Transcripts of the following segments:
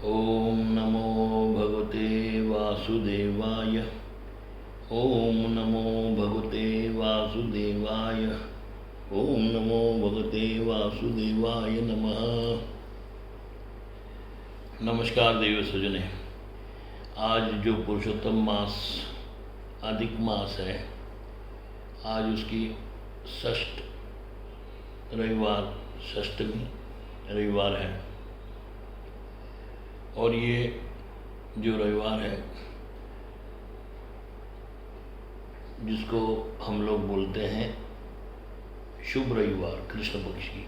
ओम नमो भगवते वासुदेवाय। ओम नमो भगवते वासुदेवाय। ओम नमो भगवते वासुदेवाय नमः। नमस्कार देव सजने। आज जो पुरुषोत्तम मास अधिक मास है, आज उसकी षष्ठ रविवार, षष्ठमी रविवार है। और ये जो रविवार है, जिसको हम लोग बोलते हैं शुभ रविवार, कृष्ण पक्ष की,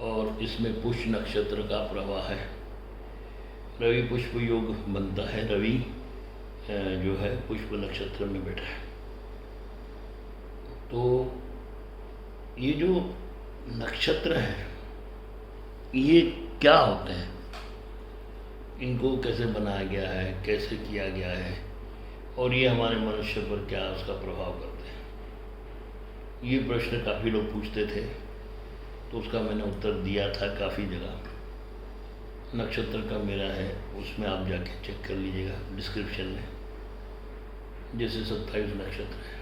और इसमें पुष्य नक्षत्र का प्रवाह है। रवि पुष्प योग बनता है। रवि जो है पुष्प नक्षत्र में बैठा है। तो ये जो नक्षत्र है, ये क्या होते हैं, इनको कैसे बनाया गया है, कैसे किया गया है, और ये हमारे मनुष्य पर क्या उसका प्रभाव करते हैं, ये प्रश्न काफ़ी लोग पूछते थे। तो उसका मैंने उत्तर दिया था काफ़ी जगह। नक्षत्र का मेरा है, उसमें आप जाके चेक कर लीजिएगा डिस्क्रिप्शन में। जैसे 27 नक्षत्र है,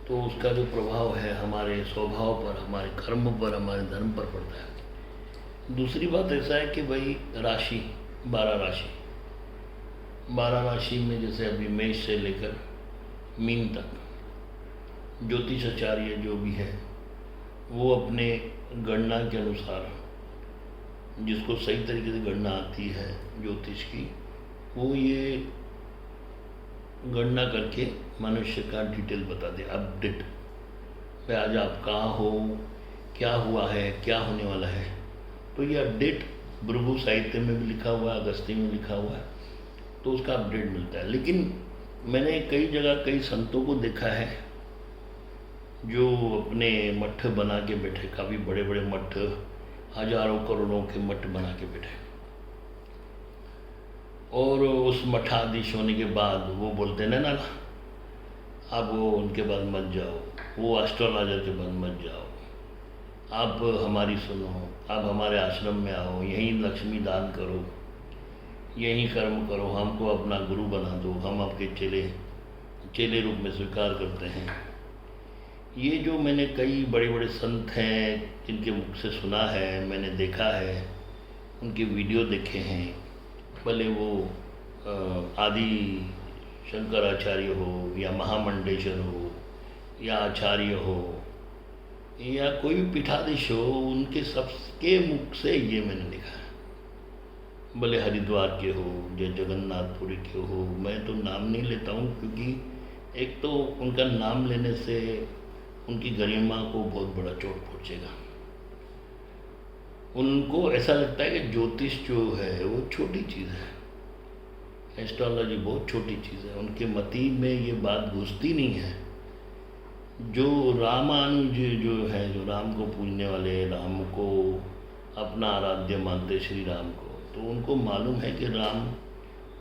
तो उसका जो प्रभाव है हमारे स्वभाव पर, हमारे कर्म पर, हमारे धर्म पर पड़ता है। दूसरी बात ऐसा है कि भाई राशि 12 राशि में, जैसे अभी मेष से लेकर मीन तक ज्योतिषाचार्य जो भी है, वो अपने गणना के अनुसार, जिसको सही तरीके से गणना आती है ज्योतिष की, वो ये गणना करके मनुष्य का डिटेल बता दे, अपडेट। भाई आज आप कहाँ हो, क्या हुआ है, क्या होने वाला है। तो ये अपडेट भृगु साहित्य में भी लिखा हुआ है, अगस्ती में लिखा हुआ है, तो उसका अपडेट मिलता है। लेकिन मैंने कई जगह कई संतों को देखा है जो अपने मठ बना के बैठे, काफ़ी बड़े बड़े मठ, हजारों करोड़ों के मठ बना के बैठे, और उस मठाधीश होने के बाद वो बोलते ना ना आप वो उनके बाद मत जाओ, वो एस्ट्रोलॉजर के बाद मत जाओ, आप हमारी सुनो, आप हमारे आश्रम में आओ, यहीं लक्ष्मी दान करो, यहीं कर्म करो, हमको अपना गुरु बना दो, हम आपके चेले रूप में स्वीकार करते हैं। ये जो मैंने कई बड़े बड़े संत हैं जिनके मुख से सुना है, मैंने देखा है, उनके वीडियो देखे हैं, भले वो आदि शंकराचार्य हो या महामंडेश्वर हो या आचार्य हो या कोई भी पीठाधीश हो, उनके सबके मुख से ये मैंने देखा है। भले हरिद्वार के हो या जगन्नाथपुरी के हो, मैं तो नाम नहीं लेता हूँ, क्योंकि एक तो उनका नाम लेने से उनकी गरिमा को बहुत बड़ा चोट पहुँचेगा। उनको ऐसा लगता है कि ज्योतिष जो है वो छोटी चीज़ है, एस्ट्रोलॉजी बहुत छोटी चीज़ है। उनके मति में ये बात घुसती नहीं है। जो रामानुज जो है, जो राम को पूजने वाले, राम को अपना आराध्य मानते, श्री राम को, तो उनको मालूम है कि राम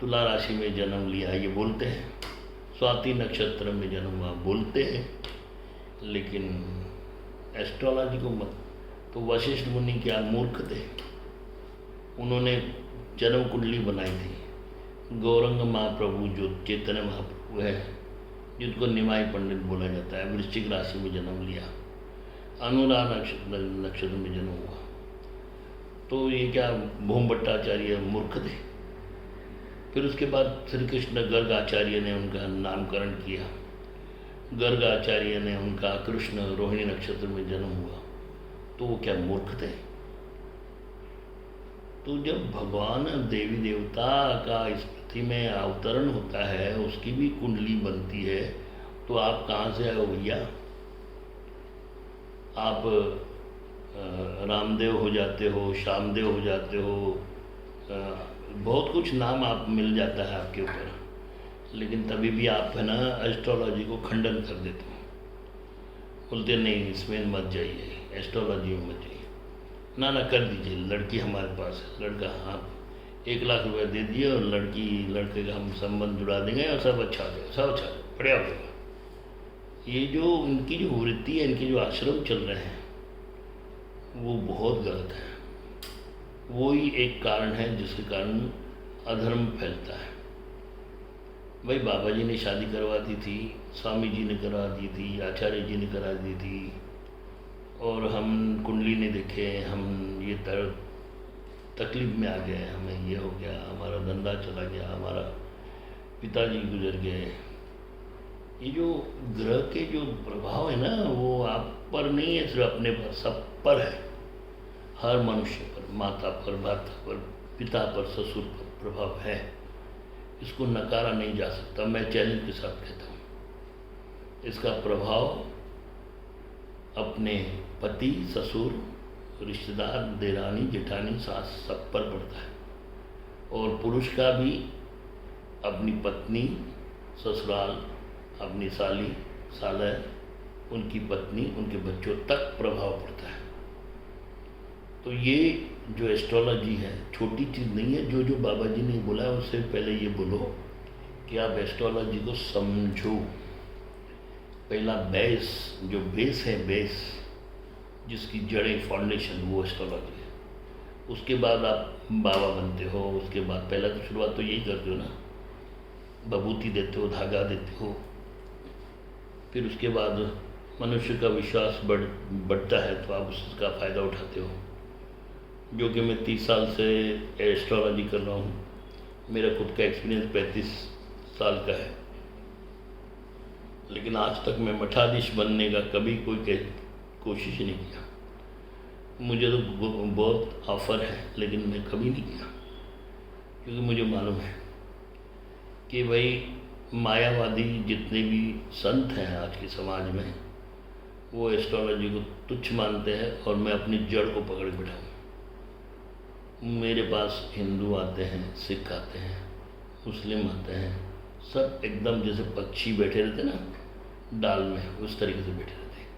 तुला राशि में जन्म लिया, ये बोलते हैं, स्वाति नक्षत्र में जन्म हुआ बोलते हैं, लेकिन एस्ट्रोलॉजी को मत। तो वशिष्ठ मुनि क्या मूर्ख थे, उन्होंने जन्म कुंडली बनाई थी। गौरंग महाप्रभु जो चैतन्य महाप्रभु है, जिनको निमाई पंडित बोला जाता है, वृश्चिक राशि में जन्म लिया, अनुराग नक्षत्र में जन्म हुआ। तो ये क्या भूम भट्टाचार्य मूर्ख थे। फिर उसके बाद श्री कृष्ण गर्ग आचार्य ने उनका नामकरण किया। गर्ग आचार्य ने उनका कृष्ण रोहिणी नक्षत्र में जन्म हुआ, तो वो क्या मूर्ख थे। तो जब भगवान देवी देवता का इस पृथ्वी में अवतरण होता है, उसकी भी कुंडली बनती है, तो आप कहाँ से आए हो भैया। आप रामदेव हो जाते हो, श्यामदेव हो जाते हो, बहुत कुछ नाम आप मिल जाता है आपके ऊपर, लेकिन तभी भी आप है ना एस्ट्रोलॉजी को खंडन कर देते हो, बोलते नहीं इसमें मत जाइए, एस्ट्रोलॉजी में मत जाइए। ना ना कर दीजिए, लड़की हमारे पास है, लड़का आप 1 लाख रुपए दे दिए और लड़के का हम संबंध जुड़ा देंगे और सब अच्छा हो जाएगा, सब अच्छा हो जाएगा, बढ़िया हो जाएगा। ये जो इनकी जो वृत्ति है, इनके जो आश्रम चल रहे हैं, वो बहुत गलत है। वो ही एक कारण है जिसके कारण अधर्म फैलता है। भाई बाबा जी ने शादी करवा दी थी, स्वामी जी ने करवा दी थी, आचार्य जी ने करा दी थी, और हम कुंडली ने देखे, हम ये तकलीफ में आ गए, हमें ये हो गया, हमारा धंधा चला गया, हमारा पिताजी गुजर गए। ये जो ग्रह के जो प्रभाव है ना, वो आप पर नहीं है, सिर्फ अपने पर, सब पर है। हर मनुष्य पर, माता पर, भर्ता पर, पिता पर, ससुर पर प्रभाव है। इसको नकारा नहीं जा सकता। मैं चैलेंज के साथ कहता हूँ, इसका प्रभाव अपने पति, ससुर, रिश्तेदार, देरानी, जेठानी, सास, सब पर पड़ता है। और पुरुष का भी अपनी पत्नी, ससुराल, अपनी साली, सालय, उनकी पत्नी, उनके बच्चों तक प्रभाव पड़ता है। तो ये जो एस्ट्रोलॉजी है छोटी चीज़ नहीं है। जो जो बाबा जी ने बोला है उससे पहले ये बोलो कि आप एस्ट्रोलॉजी को समझो। पहला बेस, जो बेस है, बेस जिसकी जड़ें, फाउंडेशन, वो एस्ट्रोलॉजी है। उसके बाद आप बाबा बनते हो। उसके बाद पहला तो शुरुआत तो यही करते हो ना, बबूती देते हो, धागा देते हो। फिर उसके बाद मनुष्य का विश्वास बढ़ता है तो आप उसका फ़ायदा उठाते हो। जो कि मैं 30 साल से एस्ट्रोलॉजी कर रहा हूँ। मेरा खुद का एक्सपीरियंस 35 साल का है, लेकिन आज तक मैं मठाधीश बनने का कभी कोई कोशिश नहीं किया। मुझे तो बहुत ऑफर है, लेकिन मैं कभी नहीं किया, क्योंकि मुझे मालूम है कि भाई मायावादी जितने भी संत हैं आज के समाज में, वो एस्ट्रोलॉजी को तुच्छ मानते हैं और मैं अपनी जड़ को पकड़ बैठा हूँ। मेरे पास हिंदू आते हैं, सिख आते हैं, मुस्लिम आते हैं, सब एकदम जैसे पक्षी बैठे रहते ना डाल में, उस तरीके से बैठे रहते हैं।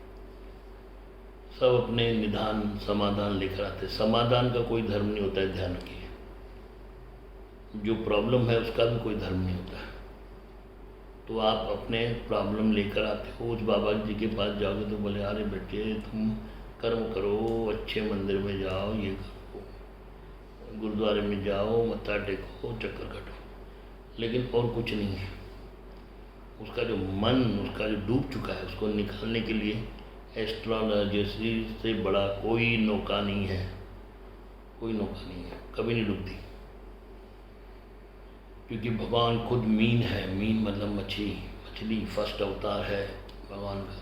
सब अपने निदान समाधान लेकर आते हैं। समाधान का कोई धर्म नहीं होता है, ध्यान रखिए। जो प्रॉब्लम है उसका भी कोई धर्म नहीं होता है। तो आप अपने प्रॉब्लम लेकर आते हो, उस बाबा जी के पास जाओगे तो बोले अरे बेटे तुम कर्म करो, अच्छे मंदिर में जाओ, ये करो, गुरुद्वारे में जाओ, मत्था टेको, चक्कर काटो, लेकिन और कुछ नहीं है। उसका जो मन, उसका जो डूब चुका है, उसको निकालने के लिए एस्ट्रोलॉजी से बड़ा कोई नौका नहीं है। कोई नौका नहीं है, कभी नहीं डूबती। क्योंकि भगवान खुद मीन है। मीन मतलब मछली, मछली फर्स्ट अवतार है भगवान का।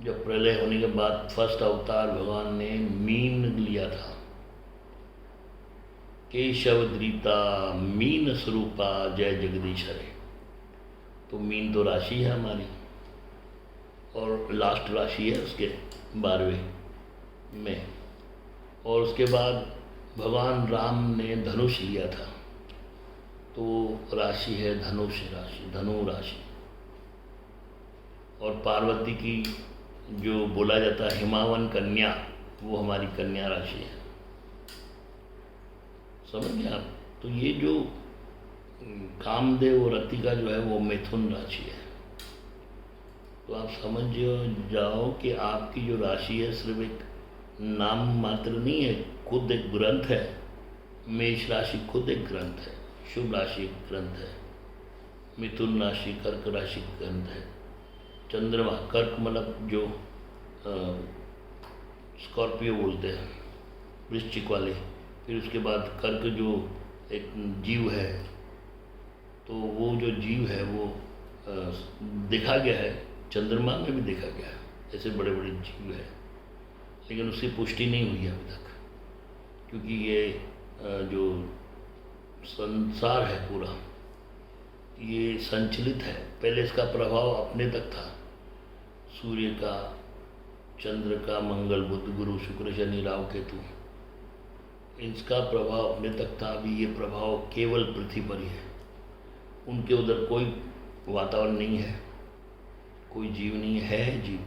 जब प्रलय होने के बाद फर्स्ट अवतार भगवान ने मीन लिया था। केशव द्रीता मीन स्वरूपा जय जगदीश हरे। तो मीन तो राशि है हमारी, और लास्ट राशि है उसके 12वें में। और उसके बाद भगवान राम ने धनुष लिया था, तो राशि है धनुष राशि, धनु राशि। और पार्वती की जो बोला जाता है हिमावन कन्या, वो हमारी कन्या राशि है। समझ गए आप? तो ये जो कामदेव और रतिका जो है वो मिथुन राशि है। तो आप समझ जाओ कि आपकी जो राशि है सिर्फ एक नाम मात्र नहीं है, खुद एक ग्रंथ है। मेष राशि खुद एक ग्रंथ है, शुभ राशि एक ग्रंथ है, मिथुन राशि कर्क राशि ग्रंथ है, चंद्रमा कर्क मतलब जो स्कॉर्पियो बोलते हैं वृश्चिक वाले, फिर उसके बाद कर्क जो एक जीव है, तो वो जो जीव है वो देखा गया है, चंद्रमा में भी देखा गया है, ऐसे बड़े बड़े जीव है, लेकिन उसकी पुष्टि नहीं हुई है अभी तक। क्योंकि ये जो संसार है पूरा, ये संचलित है। पहले इसका प्रभाव अपने तक था, सूर्य का, चंद्र का, मंगल, बुध, गुरु, शुक्र, शनि, राहु, केतु, इसका प्रभाव अपने तक था। अभी ये प्रभाव केवल पृथ्वी पर ही है। उनके उधर कोई वातावरण नहीं है, कोई जीव नहीं है, जीव,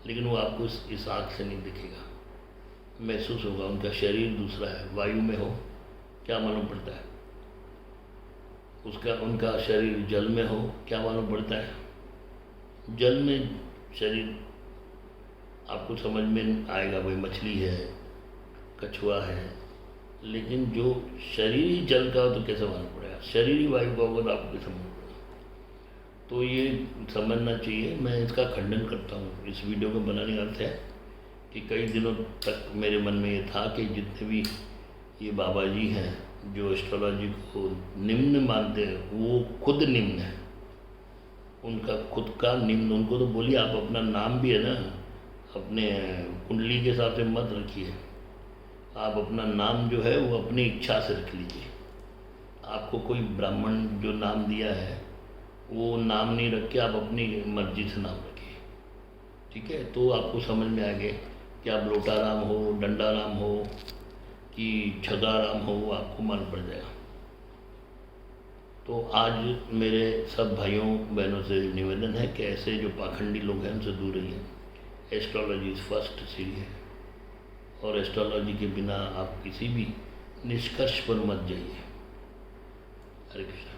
लेकिन वो आपको इस आँख से नहीं दिखेगा, महसूस होगा। उनका शरीर दूसरा है, वायु में हो क्या मालूम पड़ता है, उनका शरीर जल में हो क्या मालूम पड़ता है। जल में शरीर आपको समझ में आएगा, भाई मछली है, कछुआ है, लेकिन जो शरीर ही जल का हो तो कैसे मालूम पड़ेगा, शरीर ही वायु का होगा तो आपको कैसे मालूम पड़ेगा। तो ये समझना चाहिए। मैं इसका खंडन करता हूँ। इस वीडियो को बनाने का अर्थ है कि कई दिनों तक मेरे मन में ये था कि जितने भी ये बाबा जी हैं जो एस्ट्रोलॉजी को निम्न मानते हैं, वो खुद निम्न है, उनका खुद का निम्न। उनको तो बोलिए आप अपना नाम भी है ना, अपने कुंडली के हिसाब से मत रखिए, आप अपना नाम जो है वो अपनी इच्छा से रख लीजिए। आपको कोई ब्राह्मण जो नाम दिया है वो नाम नहीं रख के आप अपनी मर्जी से नाम रखिए, ठीक है। तो आपको समझ में आ गया कि आप लोटाराम हो, डंडाराम हो कि छगाराम हो, आपको मालूम पड़ जाएगा। तो आज मेरे सब भाइयों बहनों से निवेदन है कि ऐसे जो पाखंडी लोग हैं उनसे दूर रहिए। एस्ट्रोलॉजी इज़ फर्स्ट सीढ़ी है, और एस्ट्रोलॉजी के बिना आप किसी भी निष्कर्ष पर मत जाइए। हरे कृष्ण।